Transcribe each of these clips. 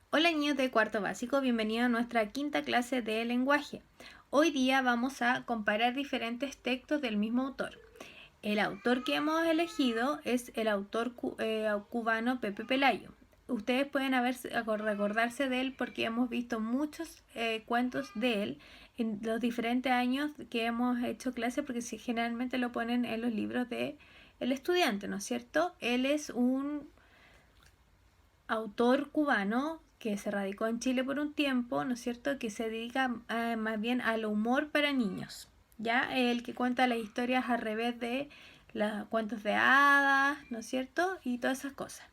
Hola niños de cuarto básico, bienvenidos a nuestra quinta clase de lenguaje. Hoy día vamos a comparar diferentes textos del mismo autor. El autor que hemos elegido es el autor cubano Pepe Pelayo. Ustedes pueden recordarse de él porque hemos visto muchos cuentos de él en los diferentes años que hemos hecho clase, porque generalmente lo ponen en los libros de el estudiante, ¿no es cierto? Él es un autor cubano que se radicó en Chile por un tiempo, ¿no es cierto?, que se dedica más bien al humor para niños, ¿ya? El que cuenta las historias al revés de los cuentos de hadas, ¿no es cierto?, y todas esas cosas.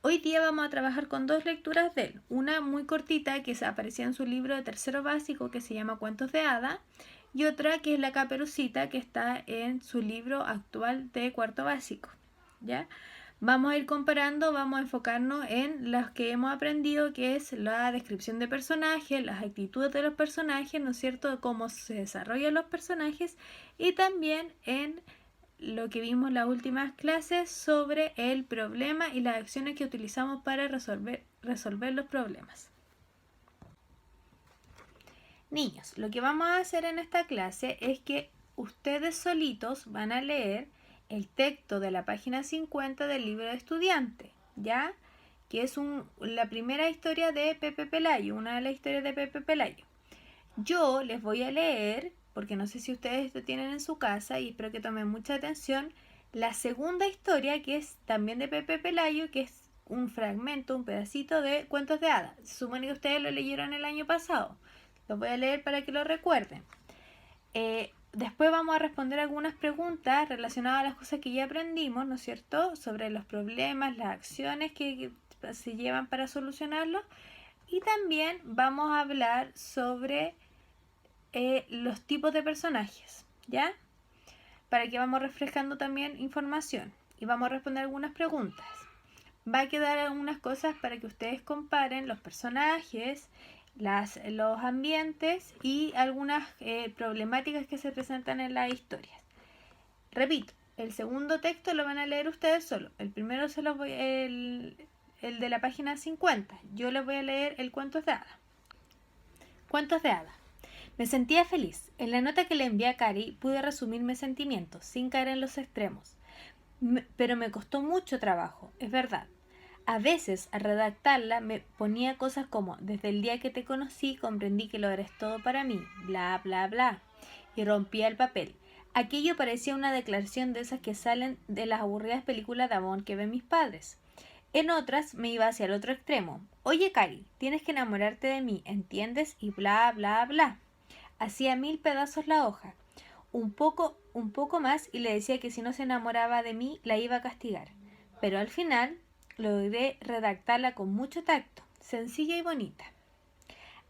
Hoy día vamos a trabajar con dos lecturas de él, una muy cortita que aparecía en su libro de tercero básico que se llama Cuentos de Hadas, y otra que es La Caperucita, que está en su libro actual de cuarto básico, ¿ya? Vamos a ir comparando, vamos a enfocarnos en las que hemos aprendido, que es la descripción de personajes, las actitudes de los personajes, ¿no es cierto?, cómo se desarrollan los personajes, y también en lo que vimos en las últimas clases sobre el problema y las acciones que utilizamos para resolver los problemas. Niños, lo que vamos a hacer en esta clase es que ustedes solitos van a leer el texto de la página 50 del libro de estudiante, ¿ya? Que es la primera historia de Pepe Pelayo, una de las historias de Pepe Pelayo. Yo les voy a leer, porque no sé si ustedes lo tienen en su casa y espero que tomen mucha atención, la segunda historia, que es también de Pepe Pelayo, que es un fragmento, un pedacito de Cuentos de Hadas. Se supone que ustedes lo leyeron el año pasado. Los voy a leer para que lo recuerden. Después vamos a responder algunas preguntas relacionadas a las cosas que ya aprendimos, ¿no es cierto?, sobre los problemas, las acciones que se llevan para solucionarlos. Y también vamos a hablar sobre los tipos de personajes, ¿ya? Para que vamos refrescando también información y vamos a responder algunas preguntas. Va a quedar algunas cosas para que ustedes comparen los personajes, los ambientes y algunas problemáticas que se presentan en las historias. Repito, el segundo texto lo van a leer ustedes solo. El primero el de la página 50. Yo les voy a leer el Cuentos de Hadas. Cuentos de Hadas. Me sentía feliz. En la nota que le envié a Cari pude resumir mis sentimientos, sin caer en los extremos. Pero me costó mucho trabajo, es verdad. A veces, al redactarla, me ponía cosas como: desde el día que te conocí, comprendí que lo eres todo para mí, bla, bla, bla. Y rompía el papel. Aquello parecía una declaración de esas que salen de las aburridas películas de amor que ven mis padres. En otras me iba hacia el otro extremo. Oye, Cari, tienes que enamorarte de mí, ¿entiendes? Y bla, bla, bla. Hacía 1000 pedazos la hoja, un poco más, y le decía que si no se enamoraba de mí la iba a castigar. Pero al final logré redactarla con mucho tacto, sencilla y bonita.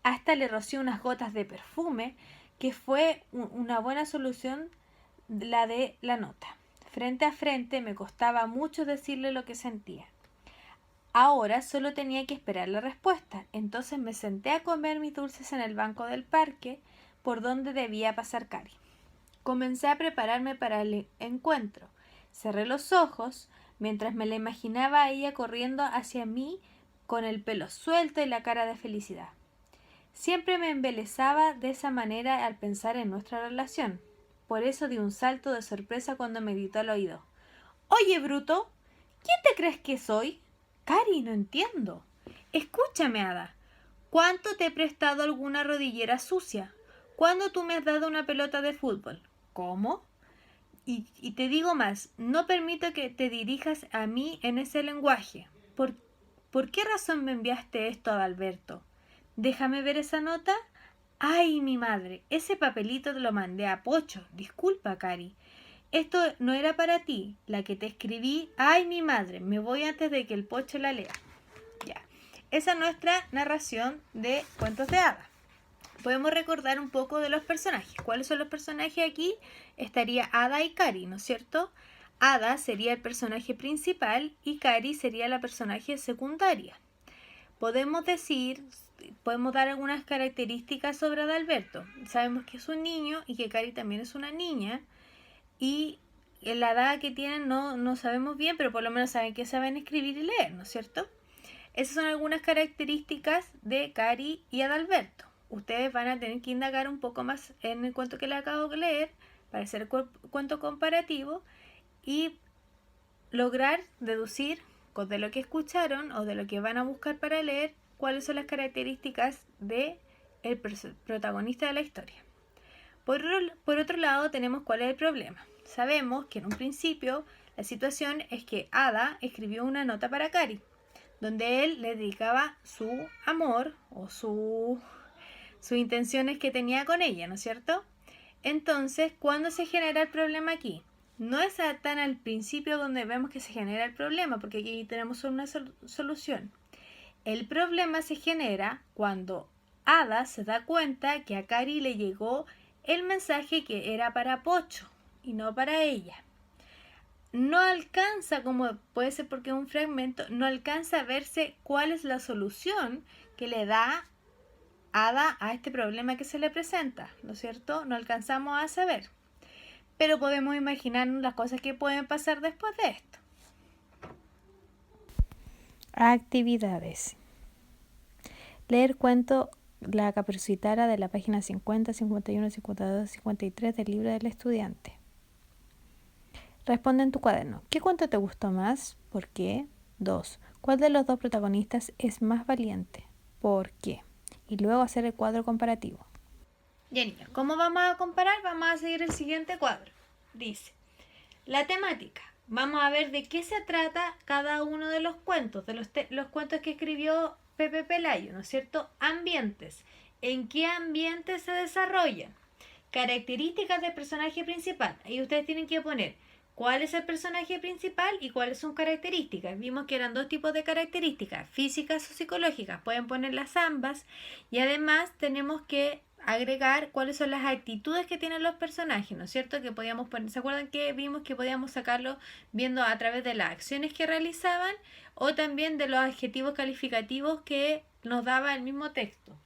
Hasta le rocié unas gotas de perfume, que fue una buena solución la de la nota. Frente a frente me costaba mucho decirle lo que sentía. Ahora solo tenía que esperar la respuesta, entonces me senté a comer mis dulces en el banco del parque por donde debía pasar Cari. Comencé a prepararme para el encuentro. Cerré los ojos mientras me la imaginaba a ella corriendo hacia mí con el pelo suelto y la cara de felicidad. Siempre me embelesaba de esa manera al pensar en nuestra relación. Por eso di un salto de sorpresa cuando me gritó al oído: «Oye, bruto, ¿quién te crees que soy?» «Cari, no entiendo». «Escúchame, Ada. ¿Cuánto te he prestado alguna rodillera sucia? ¿Cuándo tú me has dado una pelota de fútbol?» «¿Cómo?» Y te digo más, no permito que te dirijas a mí en ese lenguaje. ¿Por, ¿Por qué razón me enviaste esto, Adalberto? Déjame ver esa nota. ¡Ay, mi madre! Ese papelito te lo mandé a Pocho. Disculpa, Cari. Esto no era para ti, la que te escribí. ¡Ay, mi madre! Me voy antes de que el Pocho la lea. Ya. Esa es nuestra narración de Cuentos de Hadas. Podemos recordar un poco de los personajes. ¿Cuáles son los personajes aquí? Estaría Ada y Cari, ¿no es cierto? Ada sería el personaje principal y Cari sería la personaje secundaria. Podemos dar algunas características sobre Adalberto. Sabemos que es un niño y que Cari también es una niña. Y la edad que tienen no sabemos bien, pero por lo menos saben que saben escribir y leer, ¿no es cierto? Esas son algunas características de Cari y Adalberto. Ustedes van a tener que indagar un poco más en el cuento que les acabo de leer para hacer cuento comparativo y lograr deducir de lo que escucharon o de lo que van a buscar para leer cuáles son las características del protagonista de la historia. Por otro lado, tenemos cuál es el problema. Sabemos que en un principio la situación es que Ada escribió una nota para Cari, donde él le dedicaba su amor o sus intenciones que tenía con ella, ¿no es cierto? Entonces, ¿cuándo se genera el problema aquí? No es tan al principio donde vemos que se genera el problema, porque aquí tenemos una solución. El problema se genera cuando Ada se da cuenta que a Cari le llegó el mensaje que era para Pocho y no para ella. No alcanza, como puede ser porque es un fragmento, no alcanza a verse cuál es la solución que le da Ada a este problema que se le presenta, ¿no es cierto? No alcanzamos a saber, pero podemos imaginarnos las cosas que pueden pasar después de esto. Actividades. Leer cuento La Caperucita de la página 50, 51, 52, 53 del libro del estudiante. Responde en tu cuaderno. ¿Qué cuento te gustó más? ¿Por qué? 2. ¿Cuál de los dos protagonistas es más valiente? ¿Por qué? Y luego hacer el cuadro comparativo. Ya, niños, ¿cómo vamos a comparar? Vamos a seguir el siguiente cuadro. Dice, la temática. Vamos a ver de qué se trata cada uno de los cuentos, de los cuentos que escribió Pepe Pelayo, ¿no es cierto? Ambientes. ¿En qué ambiente se desarrollan? Características del personaje principal. Ahí ustedes tienen que poner cuál es el personaje principal y cuáles son características. Vimos que eran dos tipos de características, físicas o psicológicas. Pueden ponerlas ambas. Y además tenemos que agregar cuáles son las actitudes que tienen los personajes, ¿no es cierto? Que podíamos poner, ¿se acuerdan que vimos que podíamos sacarlo viendo a través de las acciones que realizaban o también de los adjetivos calificativos que nos daba el mismo texto?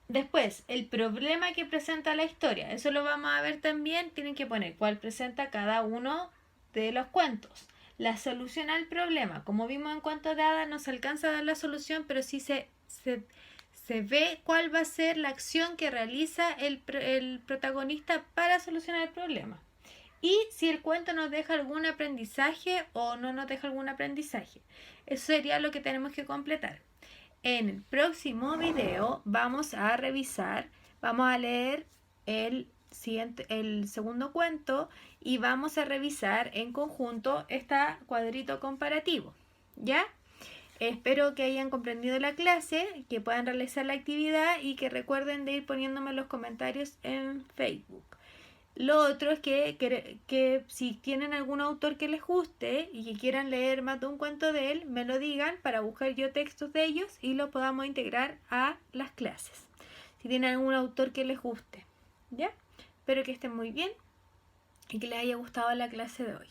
Después, el problema que presenta la historia, eso lo vamos a ver también, tienen que poner cuál presenta cada uno de los cuentos. La solución al problema, como vimos en Cuentos de Hadas, no se alcanza a dar la solución, pero sí se ve cuál va a ser la acción que realiza el protagonista para solucionar el problema. Y si el cuento nos deja algún aprendizaje o no nos deja algún aprendizaje. Eso sería lo que tenemos que completar. En el próximo video vamos a revisar, vamos a leer el segundo cuento y vamos a revisar en conjunto este cuadrito comparativo. ¿Ya? Espero que hayan comprendido la clase, que puedan realizar la actividad y que recuerden de ir poniéndome los comentarios en Facebook. Lo otro es que si tienen algún autor que les guste y que quieran leer más de un cuento de él, me lo digan para buscar yo textos de ellos y lo podamos integrar a las clases. Si tienen algún autor que les guste, ¿ya? Espero que estén muy bien y que les haya gustado la clase de hoy.